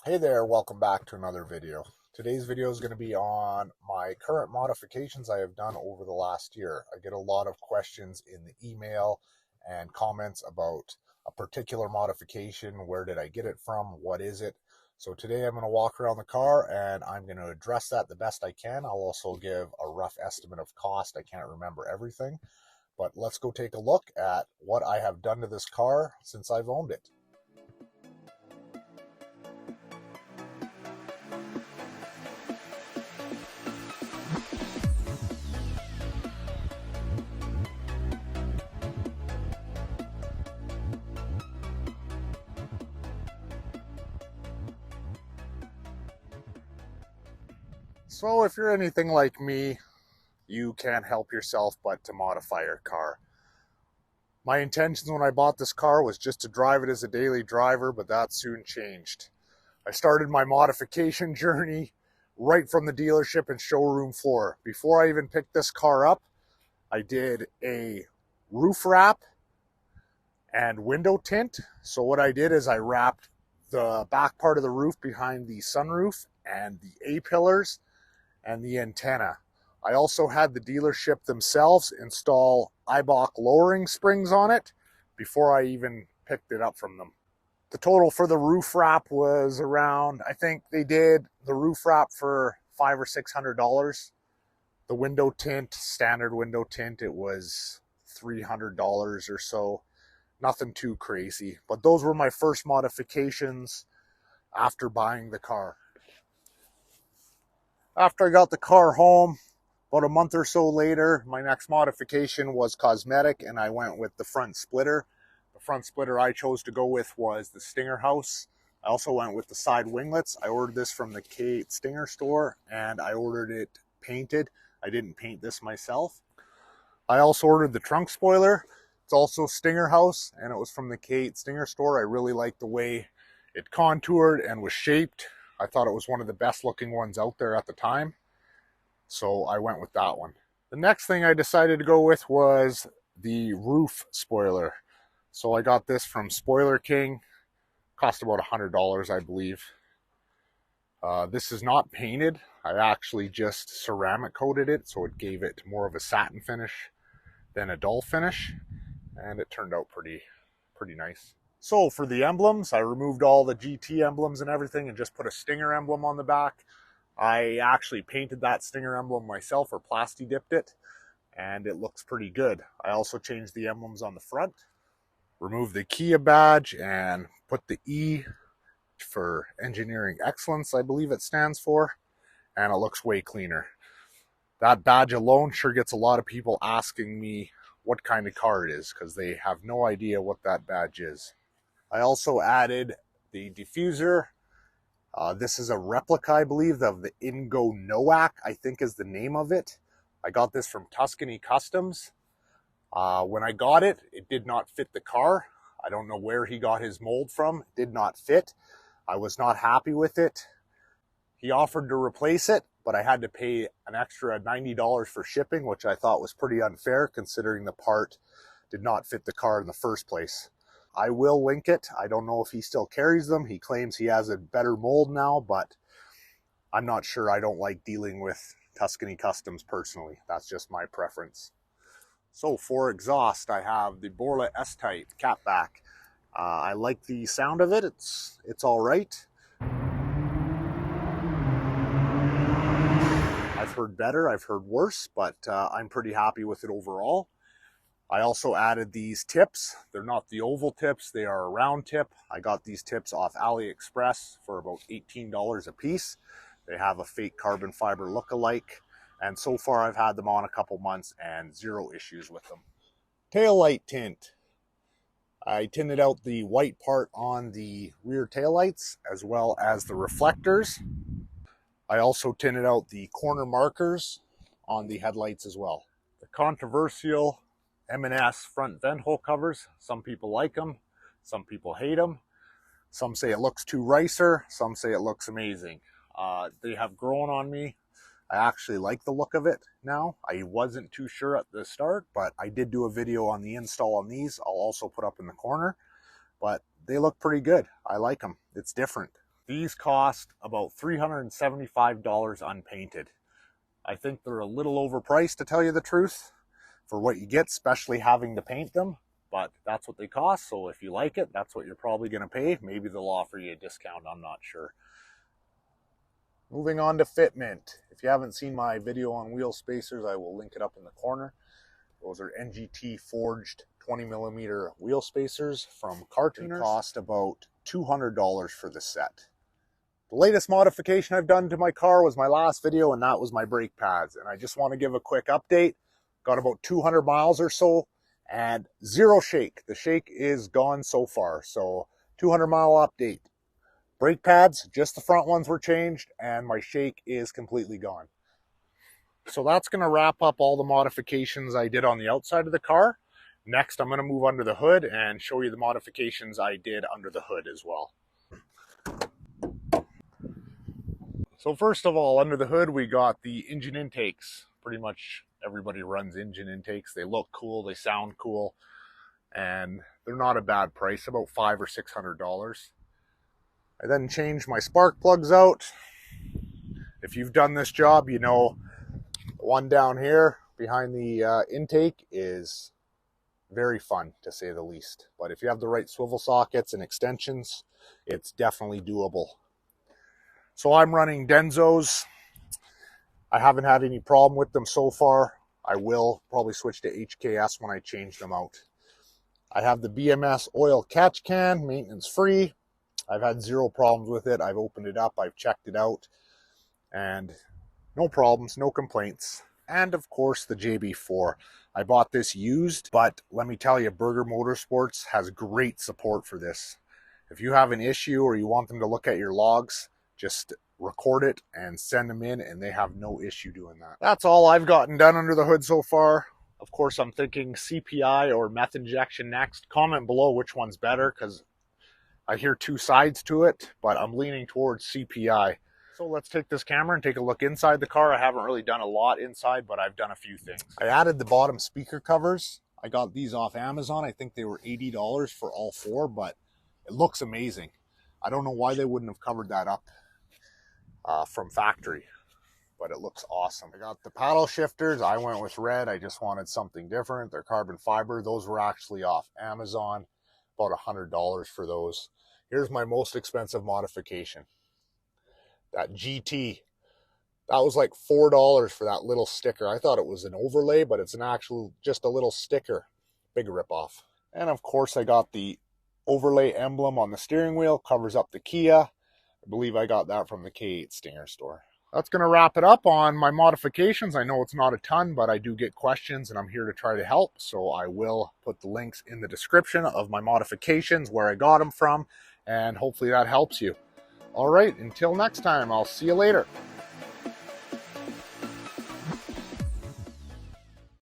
Hey there, welcome back to another video. Today's video is going to be on my current modifications I have done over the last year. I get a lot of questions in the email and comments about a particular modification. Where did I get it from? What is it? So today I'm going to walk around the car and I'm going to address that the best I can. I'll also give a rough estimate of cost. I can't remember everything, but let's go take a look at what I have done to this car since I've owned it. So if you're anything like me, you can't help yourself but to modify your car. My intentions when I bought this car was just to drive it as a daily driver, but that soon changed. I started my modification journey right from the dealership and showroom floor. Before I even picked this car up, I did a roof wrap and window tint. So what I did is I wrapped the back part of the roof behind the sunroof and the A-pillars and the antenna. I also had the dealership themselves install Eibach lowering springs on it before I even picked it up from them. The total for the roof wrap was around, I think they did the roof wrap for $500 or $600. The window tint, standard window tint, it was $300 or so. Nothing too crazy, but those were my first modifications after buying the car. After I got the car home, about a month or so later, my next modification was cosmetic, and I went with the front splitter. The front splitter I chose to go with was the Stinger house. I also went with the side winglets. I ordered this from the Kia Stinger store, and I ordered it painted. I didn't paint this myself. I also ordered the trunk spoiler. It's also Stinger house, and it was from the Kia Stinger store. I really liked the way it contoured and was shaped. I thought it was one of the best looking ones out there at the time, so I went with that one. The next thing I decided to go with was the roof spoiler. So I got this from Spoiler King. Cost about $100, I believe. This is not painted. I actually just ceramic coated it, so it gave it more of a satin finish than a dull finish, and it turned out pretty nice. So for the emblems, I removed all the GT emblems and everything and just put a Stinger emblem on the back. I actually painted that Stinger emblem myself, or plasti dipped it, and it looks pretty good. I also changed the emblems on the front, removed the Kia badge, and put the E for Engineering Excellence, I believe it stands for, and it looks way cleaner. That badge alone sure gets a lot of people asking me what kind of car it is, because they have no idea what that badge is. I also added the diffuser. This is a replica, I believe, of the Ingo Noack, I think is the name of it. I got this from Tuscani Customs. When I got it, it did not fit the car. I don't know where he got his mold from. It did not fit. I was not happy with it. He offered to replace it, but I had to pay an extra $90 for shipping, which I thought was pretty unfair considering the part did not fit the car in the first place. I will link it. I don't know if he still carries them. He claims he has a better mold now, but I'm not sure. I don't like dealing with Tuscany Customs personally. That's just my preference. So for exhaust, I have the Borla S-Type catback. I like the sound of it. It's all right. I've heard better, I've heard worse, but I'm pretty happy with it overall. I also added these tips. They're not the oval tips, they are a round tip. I got these tips off AliExpress for about $18 a piece. They have a fake carbon fiber look-alike, and so far I've had them on a couple months and zero issues with them. Tail light tint. I tinted out the white part on the rear taillights as well as the reflectors. I also tinted out the corner markers on the headlights as well. The controversial M&S front vent hole covers. Some people like them, some people hate them. Some say it looks too ricer, some say it looks amazing. They have grown on me. I actually like the look of it now. I wasn't too sure at the start, but I did do a video on the install on these. I'll also put up in the corner, but they look pretty good. I like them. It's different. These cost about $375 unpainted. I think they're a little overpriced, to tell you the truth, for what you get, especially having to paint them. But that's what they cost, so if you like it, that's what you're probably going to pay. Maybe they'll offer you a discount, I'm not sure. Moving on to fitment. If you haven't seen my video on wheel spacers, I will link it up in the corner. Those are NGT forged 20mm wheel spacers from Kahrtunerz. They cost about $200 for the set. The latest modification I've done to my car was my last video, and that was my brake pads. And I just want to give a quick update. Got about 200 miles or so and zero shake. The shake is gone so far. So 200-mile update. Brake pads, just the front ones were changed, and my shake is completely gone. So that's going to wrap up all the modifications I did on the outside of the car. Next, I'm going to move under the hood and show you the modifications I did under the hood as well. So first of all, under the hood, we got the Injen Intakes. Pretty much everybody runs Injen Intakes. They look cool, they sound cool, and they're not a bad price, about $500 or $600. I then changed my spark plugs out. If you've done this job, you know the one down here behind the intake is very fun, to say the least. But if you have the right swivel sockets and extensions, it's definitely doable. So I'm running Denzos. I haven't had any problem with them so far. I will probably switch to HKS when I change them out. I have the BMS oil catch can, maintenance free. I've had zero problems with it. I've opened it up, I've checked it out, and no problems, no complaints. And of course the JB4. I bought this used, but let me tell you, Burger Motorsports has great support for this. If you have an issue or you want them to look at your logs, just record it and send them in, and they have no issue doing that. That's all I've gotten done under the hood so far. Of course, I'm thinking CPI or meth injection next. Comment below which one's better, because I hear two sides to it, but I'm leaning towards CPI. So let's take this camera and take a look inside the car. I haven't really done a lot inside, but I've done a few things. I added the bottom speaker covers. I got these off Amazon. I think they were $80 for all four, but it looks amazing. I don't know why they wouldn't have covered that up from factory, but it looks awesome. I got the paddle shifters. I went with red. I just wanted something different. They're carbon fiber. Those were actually off Amazon. About $100 for those. Here's my most expensive modification. That GT. That was like $4 for that little sticker. I thought it was an overlay, but it's an actual, just a little sticker. Big ripoff. And of course I got the overlay emblem on the steering wheel. Covers up the Kia. I believe I got that from the K8 Stinger store. That's going to wrap it up on my modifications. I know it's not a ton, but I do get questions and I'm here to try to help. So I will put the links in the description of my modifications, where I got them from, and hopefully that helps you. All right, until next time, I'll see you later.